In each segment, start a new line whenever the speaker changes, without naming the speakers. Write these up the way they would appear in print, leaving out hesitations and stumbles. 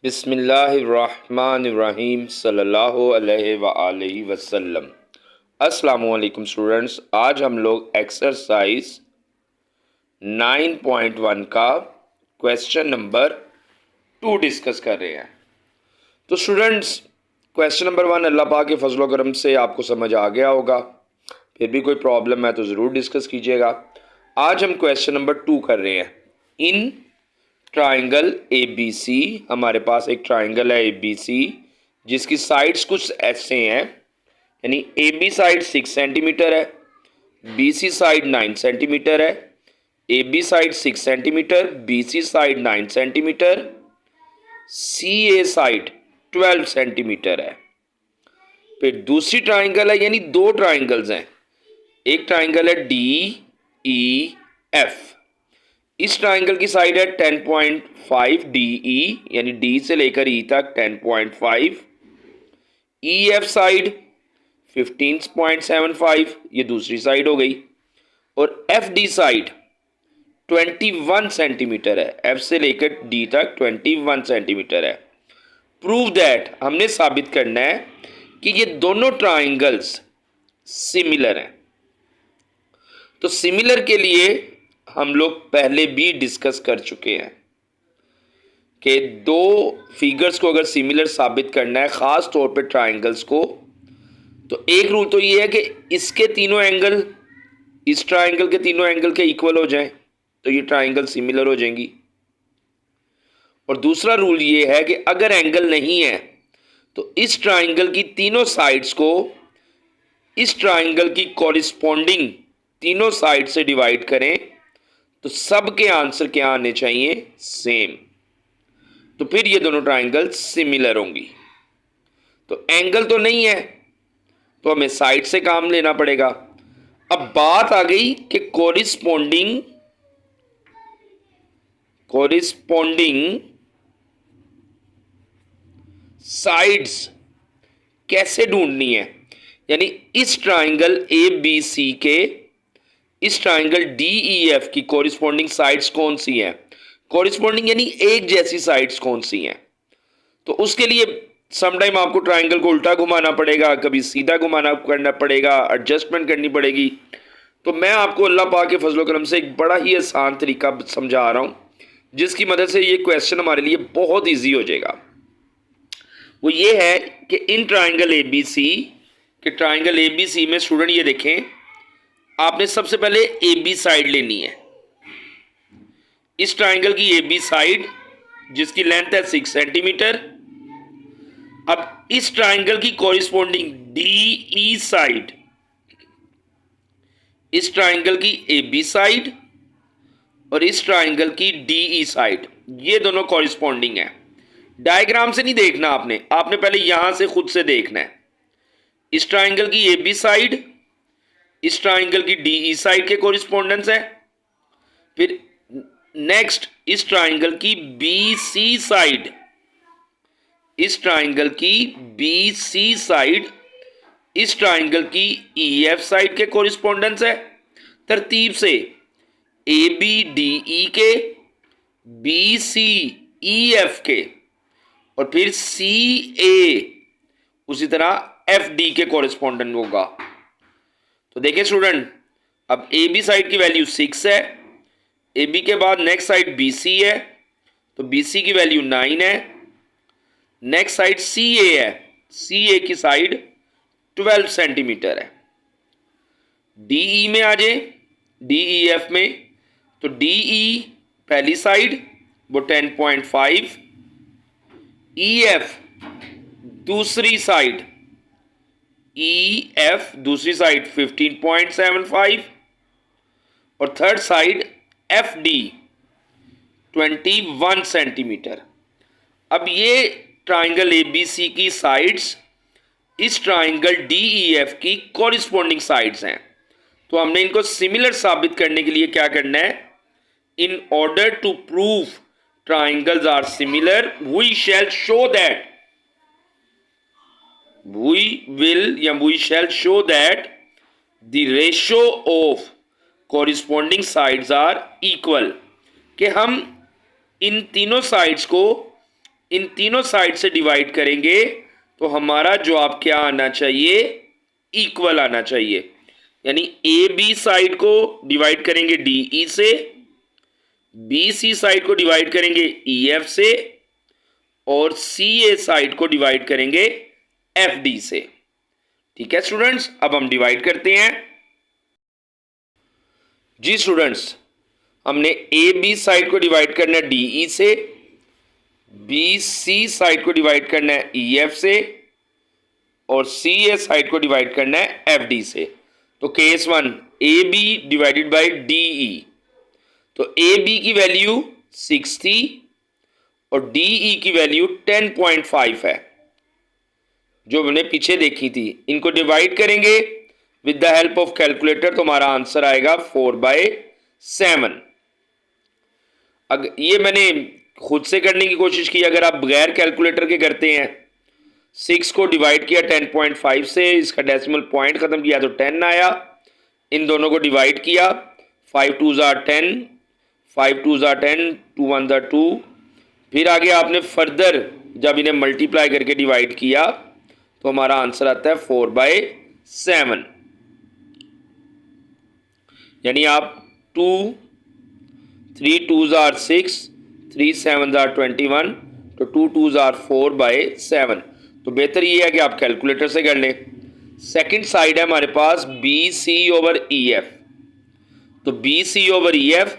बिस्मिल्लाहिर्रहमानिर्रहीम सल्लल्लाहु अलैहि वआलैहि वसल्लम। अस्सलामुअलैकुम स्टूडेंट्स, आज हम लोग एक्सरसाइज 9.1 का क्वेश्चन नंबर 2 डिस्कस कर रहे हैं। तो स्टूडेंट्स, क्वेश्चन नंबर 1 अल्लाह पाक के फजल करम से आपको समझ आ गया होगा। फिर भी कोई प्रॉब्लम है तो ज़रूर डिस्कस कीजिएगा। आज हम क्वेश्चन नंबर 2 कर रहे हैं। In triangle A B C, हमारे पास एक ट्राइंगल है ए बी सी जिसकी साइड्स कुछ ऐसे हैं, यानी ए बी साइड 6 सेंटीमीटर है, बी सी साइड 9 सेंटीमीटर है, A B side 6 centimetre, B C side 9 centimetre, C A side 12 centimetre है। फिर दूसरी ट्राइंगल है, यानी दो ट्राइंगल्स हैं। एक ट्राइंगल है डी ई एफ। इस ट्राइंगल की साइड है 10.5 डी ई, यानी डी से लेकर ई तक 10.5। ई एफ साइड 15.75, ये दूसरी साइड हो गई। और एफ डी साइड 21 सेंटीमीटर है। एफ से लेकर डी तक 21 सेंटीमीटर है। प्रूव दैट, हमने साबित करना है कि ये दोनों ट्राइंगल्स सिमिलर हैं। तो सिमिलर के लिए हम लोग पहले भी डिस्कस कर चुके हैं कि दो फिगर्स को अगर सिमिलर साबित करना है, ख़ास तौर पे ट्राइंगल्स को, तो एक रूल तो ये है कि इसके तीनों एंगल इस ट्राइंगल के तीनों एंगल के इक्वल हो जाएं, तो ये ट्राइंगल सिमिलर हो जाएंगी। और दूसरा रूल ये है कि अगर एंगल नहीं है तो इस ट्राइंगल की तीनों साइड्स को इस ट्राइंगल की कॉरिस्पॉन्डिंग तीनों साइड से डिवाइड करें, तो सबके आंसर क्या आने चाहिए? सेम। तो फिर ये दोनों ट्राइंगल सिमिलर होंगी। तो एंगल तो नहीं है तो हमें साइड से काम लेना पड़ेगा। अब बात आ गई कि कॉरिस्पॉन्डिंग साइड्स कैसे ढूंढनी है, यानी इस ट्राइंगल ए बी सी के इस ट्राइंगल डी ई एफ की कॉरिस्पॉन्डिंग साइड्स कौन सी हैं? कॉरिस्पॉन्डिंग यानी एक जैसी साइड्स कौन सी हैं? तो उसके लिए समटाइम आपको ट्राइंगल को उल्टा घुमाना पड़ेगा, कभी सीधा घुमाना करना पड़ेगा, एडजस्टमेंट करनी पड़ेगी। तो मैं आपको अल्लाह पाक के फजल करम से एक बड़ा ही आसान तरीका समझा रहा हूँ, जिसकी मदद से ये क्वेश्चन हमारे लिए बहुत ईजी हो जाएगा। वो ये है कि in triangle A B C के ट्राइंगल ए बी सी में स्टूडेंट ये देखें, आपने सबसे पहले ए बी साइड लेनी है। इस ट्राइंगल की ए बी साइड जिसकी लेंथ है 6 सेंटीमीटर। अब इस ट्राइंगल की कॉरिस्पॉन्डिंग डी ई साइड, इस ट्राइंगल की ए बी साइड और इस ट्राइंगल की डी ई साइड, ये दोनों कॉरिस्पॉन्डिंग है। डायग्राम से नहीं देखना आपने पहले यहां से खुद से देखना है। इस ट्राइंगल की ए बी साइड इस ट्राइंगल की डी ई साइड के कोरिस्पोंडेंस है। फिर नेक्स्ट इस ट्राइंगल की बी सी साइड, इस ट्राइंगल की बी सी साइड इस ट्राइंगल की ई एफ साइड के कोरिस्पोंडेंस है। तरतीब से ए बी डी ई के, बी सी ई एफ के और फिर सी ए उसी तरह एफ डी के कोरिस्पोंडेंट होगा। तो देखिए स्टूडेंट, अब ए बी साइड की वैल्यू 6 है, ए बी के बाद नेक्स्ट साइड बी सी है, तो बी सी की वैल्यू 9 है। नेक्स्ट साइड सी ए है, सी ए की साइड 12 सेंटीमीटर है। डी ई में आ जाए, डी ई एफ में, तो डी ई पहली साइड वो 10.5, ई एफ दूसरी साइड, ई एफ दूसरी साइड 15.75 और third side F D 21 centimetre. अब ये ट्राइंगल ए बी सी की साइड्स इस ट्राइंगल डी ई एफ की कॉरिस्पॉन्डिंग साइड्स हैं। तो हमने इनको सिमिलर साबित करने के लिए क्या करना है? In order to prove triangles are similar we shall show that we shall show that the ratio of corresponding sides are equal, कि हम इन तीनों साइड्स को इन तीनों साइड से डिवाइड करेंगे तो हमारा जवाब क्या आना चाहिए, इक्वल आना चाहिए। यानी ए बी साइड को डिवाइड करेंगे डी ई से, बी सी साइड को डिवाइड करेंगे ई एफ से, और सी ए साइड को डिवाइड करेंगे एफ डी से। ठीक है स्टूडेंट्स, अब हम डिवाइड करते हैं। जी स्टूडेंट्स, हमने ए बी साइड को डिवाइड करना है डी ई से, बी सी साइड को डिवाइड करना है ई एफ से, और सी ए साइड को डिवाइड करना है एफ डी से। तो case 1 A B divided by D E, तो ए बी की वैल्यू 6 थी और डी ई की वैल्यू 10.5 है जो हमने पीछे देखी थी। इनको डिवाइड करेंगे with the help of calculator तो हमारा आंसर आएगा 4/7। ये मैंने खुद से करने की कोशिश की, अगर आप बगैर कैलकुलेटर के करते हैं, 6 को डिवाइड किया 10.5 से, इसका डेसिमल पॉइंट खत्म किया तो 10 आया, इन दोनों को डिवाइड किया, 5 2 ज़ार 10, 5 2 ज़ार 10, 2 1 ज़ार 2, फिर आगे आपने फर्दर जब इन्हें मल्टीप्लाई करके डिवाइड किया तो हमारा आंसर आता है 4/7। यानी आप 3 2 ज़ार 6, 3 7 ज़ार 21, तो 2 2 ज़ार 4/7। तो बेहतर ये है कि आप कैलकुलेटर से कर लें। सेकंड साइड है हमारे पास B C over E F, तो B C over E F,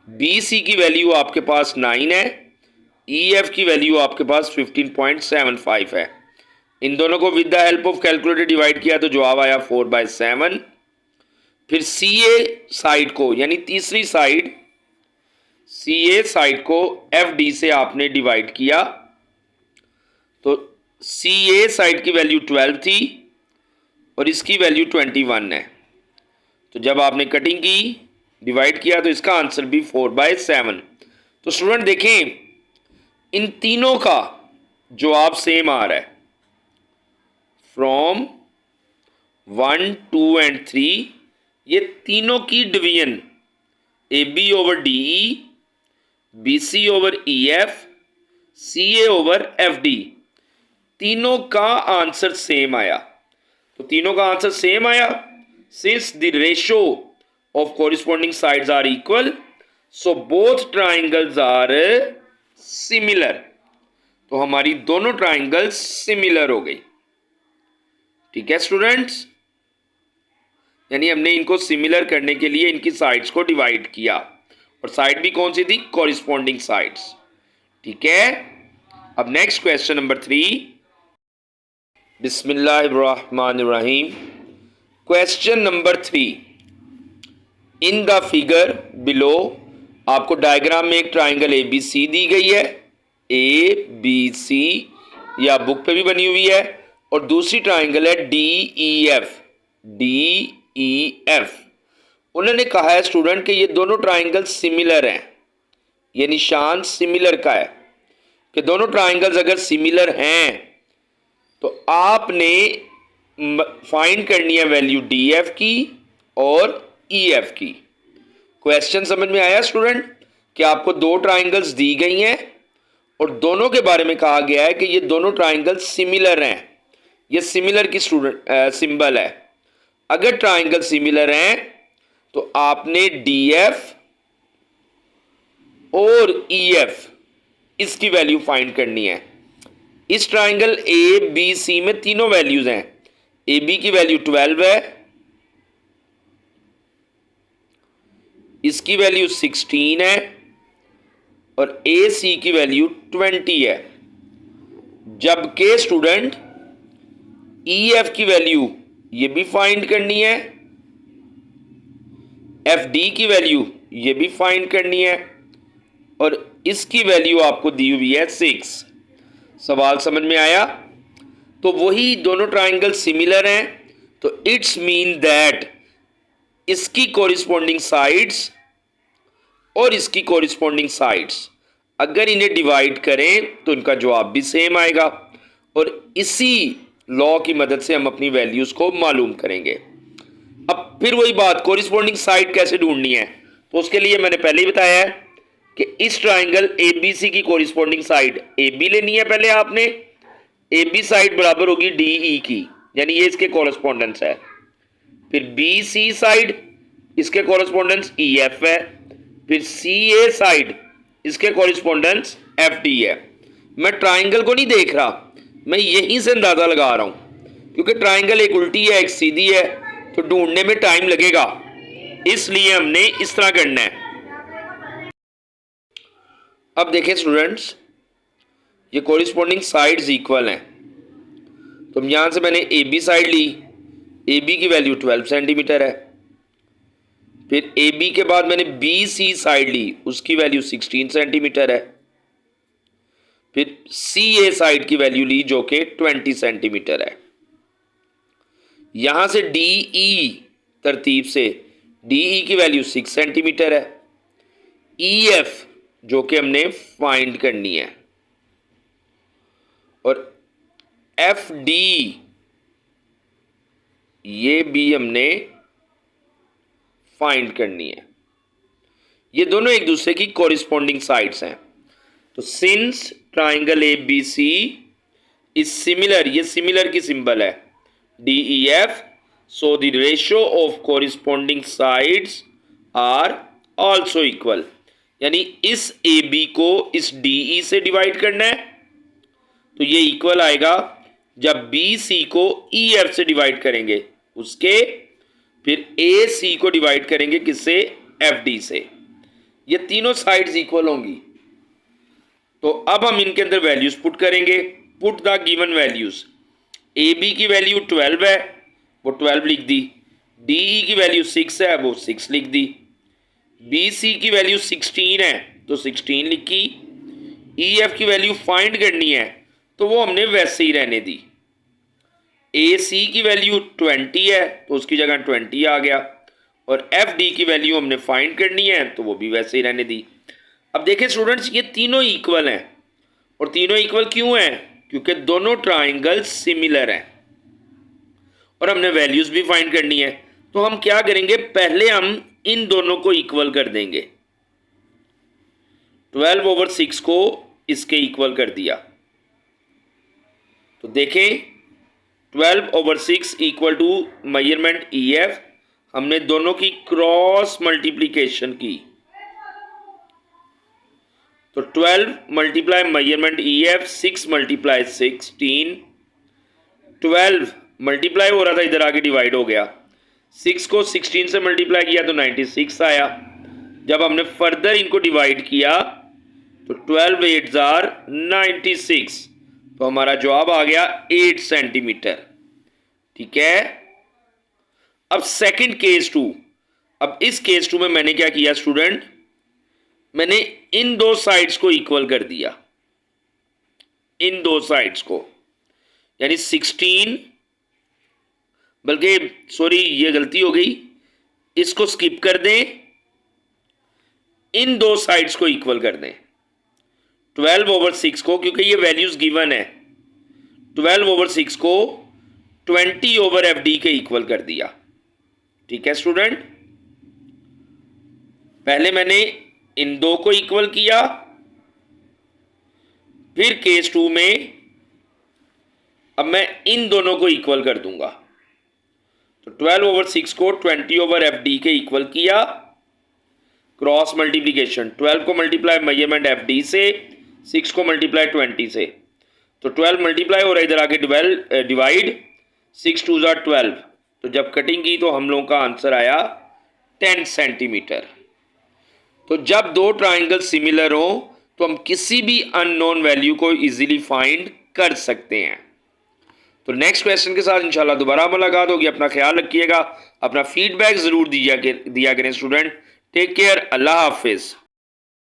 B C की वैल्यू आपके पास 9 है, ई एफ की वैल्यू आपके पास 15.75 है। इन दोनों को with the help of calculator divide किया तो जवाब आया 4/7। फिर सी ए साइड को, यानी तीसरी साइड सी ए साइड को एफ डी से आपने डिवाइड किया, तो सी ए साइड की वैल्यू 12 थी और इसकी वैल्यू 21 है। तो जब आपने कटिंग की, डिवाइड किया, तो इसका आंसर भी 4/7। तो स्टूडेंट देखें, इन तीनों का जवाब सेम आ रहा है। फ्रॉम 1 2 एंड 3, ये तीनों की division A B over D E, B C over E F, C A over F D, तीनों का आंसर सेम आया। तो तीनों का आंसर सेम आया, since the ratio of corresponding sides are equal, so both triangles are similar. तो हमारी दोनों ट्राइंगल्स सिमिलर हो गई। ठीक है स्टूडेंट्स, यानी हमने इनको सिमिलर करने के लिए इनकी साइड्स को डिवाइड किया, और साइड भी कौन सी थी, कोरिस्पोंडिंग साइड्स। ठीक है, अब नेक्स्ट क्वेश्चन नंबर 3, बिस्मिल्लाहिर्रहमानिर्रहीम। Question number 3, in the figure below, आपको डायग्राम में एक ट्राइंगल ए बी सी दी गई है, ए बी सी, या बुक पे भी बनी हुई है, और दूसरी ट्राइंगल है D E F, D E F. उन्होंने कहा है स्टूडेंट कि ये दोनों ट्राइंगल सिमिलर हैं, ये निशान सिमिलर का है कि दोनों ट्राइंगल्स अगर सिमिलर हैं तो आपने फाइंड करनी है वैल्यू डी एफ की और ई एफ की। क्वेश्चन समझ में आया स्टूडेंट, कि आपको दो ट्राइंगल्स दी गई हैं और दोनों के बारे में कहा गया है कि ये दोनों ट्राइंगल्स सिमिलर हैं। ये सिमिलर की स्टूडेंट सिंबल है। अगर ट्राइंगल सिमिलर हैं तो आपने डी एफ और ई एफ इसकी वैल्यू फाइंड करनी है। इस ट्राइंगल ए बी सी में तीनों वैल्यूज हैं। ए बी की वैल्यू 12 है, इसकी वैल्यू 16 है, और ए सी की वैल्यू 20 है। जबकि स्टूडेंट ई एफ की वैल्यू ये भी फाइंड करनी है, एफ डी की वैल्यू ये भी फाइंड करनी है, और इसकी वैल्यू आपको दी हुई है 6। सवाल समझ में आया? तो वही दोनों ट्राइंगल सिमिलर हैं, तो इट्स मीन दैट इसकी कोरिस्पोंडिंग साइड्स और इसकी कोरिस्पोंडिंग साइड्स अगर इन्हें डिवाइड करें तो इनका जवाब भी सेम आएगा। और इसी लॉ की मदद से हम अपनी वैल्यूज को मालूम करेंगे। अब फिर वही बात, कोरिस्पोंडिंग साइड कैसे ढूंढनी है, तो उसके लिए मैंने पहले ही बताया है कि इस ट्राइंगल ABC की कोरिस्पॉन्डिंग साइड AB लेनी है पहले आपने, AB साइड बराबर होगी DE की, यानी ये इसके कोरिस्पॉन्डेंस है। फिर BC साइड इसके कोरिस्पॉन्डेंस EF है, फिर CA साइड इसके कोरिस्पॉन्डेंस FD है। मैं ट्राइंगल को नहीं देख रहा, मैं यहीं से अंदाजा लगा रहा हूं, क्योंकि ट्राइंगल एक उल्टी है एक सीधी है, तो ढूंढने में टाइम लगेगा, इसलिए हमने इस तरह करना है। अब देखें स्टूडेंट्स, ये कोरिस्पॉन्डिंग साइड्स इक्वल हैं, तो यहां से मैंने AB साइड ली, AB की वैल्यू 12 सेंटीमीटर है। फिर AB के बाद मैंने BC साइड ली, उसकी वैल्यू 16 सेंटीमीटर है। फिर CA साइड की वैल्यू ली जो कि 20 सेंटीमीटर है। यहां से DE तरतीब से DE की वैल्यू 6 सेंटीमीटर है। EF जो कि हमने फाइंड करनी है, और FD ये भी हमने फाइंड करनी है। ये दोनों एक दूसरे की कोरिस्पॉन्डिंग साइड्स हैं। तो since triangle ABC is similar, ये सिमिलर की सिंबल है DEF, so the ratio of corresponding sides are also equal, यानी इस AB को इस DE से डिवाइड करना है, तो ये इक्वल आएगा जब BC को EF से डिवाइड करेंगे उसके, फिर AC को डिवाइड करेंगे किससे, FD से। ये तीनों साइड्स इक्वल होंगी। तो अब हम इनके अंदर वैल्यूज पुट करेंगे। Put the given values. AB की वैल्यू 12 है, वो 12 लिख दी। DE की वैल्यू 6 है, वो 6 लिख दी। BC की वैल्यू 16 है, तो 16 लिखी। EF की वैल्यू फाइंड करनी है, तो वो हमने वैसे ही रहने दी। AC की वैल्यू 20 है, तो उसकी जगह 20 आ गया, और FD की वैल्यू हमने फाइंड करनी है, तो वो भी वैसे ही रहने दी। अब देखें स्टूडेंट्स, ये तीनों इक्वल हैं, और तीनों इक्वल क्यों हैं, क्योंकि दोनों ट्राइंगल सिमिलर हैं, और हमने वैल्यूज भी फाइंड करनी है। तो हम क्या करेंगे, पहले हम इन दोनों को इक्वल कर देंगे। 12/6 को इसके इक्वल कर दिया, तो देखें 12/6 इक्वल टू मेजरमेंट EF, हमने दोनों की क्रॉस मल्टीप्लीकेशन की, तो 12 multiply measurement EF, 6 multiply 16, 12 multiply हो रहा था, इधर आके डिवाइड हो गया। 6 को 16 से मल्टीप्लाई किया तो 96 आया। जब हमने फर्दर इनको डिवाइड किया तो 12 8 आर 96, तो हमारा जवाब आ गया 8 सेंटीमीटर। ठीक है। अब सेकंड केस 2। अब इस केस 2 में मैंने क्या किया स्टूडेंट, मैंने इन दो साइड्स को इक्वल कर दिया, इन दो साइड्स को, यानी 16, बल्कि सॉरी ये गलती हो गई, इसको स्किप कर दें, इन दो साइड्स को इक्वल कर दें। 12/6 को, क्योंकि ये वैल्यूज गिवन है, 12/6 को 20/FD के इक्वल कर दिया। ठीक है स्टूडेंट, पहले मैंने इन दो को इक्वल किया, फिर केस 2 में अब मैं इन दोनों को इक्वल कर दूंगा। तो 12/6 को 20/FD के इक्वल किया, क्रॉस मल्टीप्लीकेशन, 12 को मल्टीप्लाई मेजरमेंट FD से, 6 को मल्टीप्लाई 20 से, तो 12 मल्टीप्लाई हो रहा है, इधर आगे डिवाइड, 6 2 ज़ा 12, तो जब कटिंग की तो हम लोगों का आंसर आया 10 सेंटीमीटर। तो जब दो ट्राइंगल सिमिलर हो तो हम किसी भी अननोन वैल्यू को इजीली फाइंड कर सकते हैं। तो नेक्स्ट क्वेश्चन के साथ इंशाल्लाह दोबारा मुलाकात होगी। अपना ख्याल रखिएगा, अपना फीडबैक ज़रूर दिया करें स्टूडेंट। टेक केयर, अल्लाह हाफिज़।